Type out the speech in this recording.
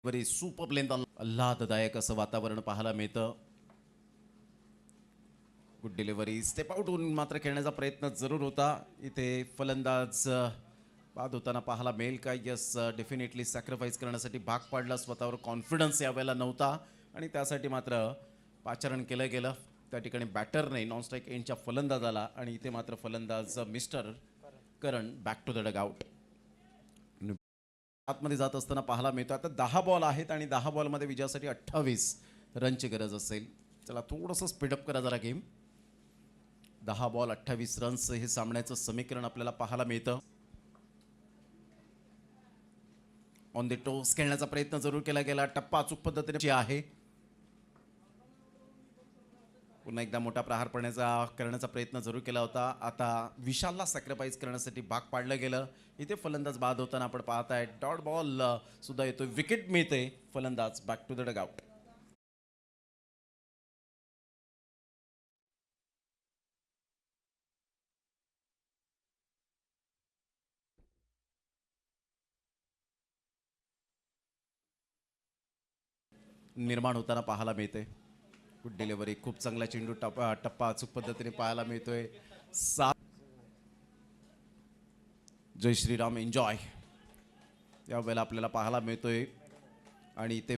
Very super length आल्हाददायक असं वातावरण पाहायला मिळतं. गुड डिलिव्हरी स्टेप आउट होऊन मात्र खेळण्याचा प्रयत्न जरूर होता. इथे फलंदाज बाद होताना पाहायला मिळेल का? यस, डेफिनेटली सॅक्रिफाईस करण्यासाठी भाग पाडला. स्वतःवर कॉन्फिडन्स यावेळेला नव्हता आणि त्यासाठी मात्र पाचारण केलं गेलं. त्या ठिकाणी बॅटर नाही, नॉन स्ट्राईक एंडच्या फलंदाजाला, आणि इथे मात्र फलंदाज mister Karan back to the dugout. आतमध्ये जात असताना पाहायला मिळतो. आता 10 बॉल आहेत आणि 10 बॉलमध्ये विजयासाठी 28 रनची गरज असेल. चला थोडंसं स्पीडअप करा जरा गेम. 10 बॉल 28 रन्स हे सामन्याचं समीकरण आपल्याला पाहायला मिळतं. ऑन द टोस खेळण्याचा प्रयत्न जरूर केला गेला. टप्पा अचूक पद्धतीने आहे. पुन्हा एकदा मोठा प्रहार करण्याचा प्रयत्न जरूर केला होता. आता विशालला सॅक्रिफाईस करण्यासाठी भाग पाडलं गेलं. इथे फलंदाज बाद होताना आपण पाहताय. डॉट बॉल सुद्धा येतो, विकेट मिळते. फलंदाज बॅक टू द डगआउट. निर्माण होताना पाहायला मिळते. गुड डिलिव्हरी, खूप चांगला चेंडू, टप्पा अचूक पद्धतीने पाहायला मिळतोय. जय श्रीराम, एन्जॉय यावेळेला आपल्याला पाहायला मिळतोय. आणि ते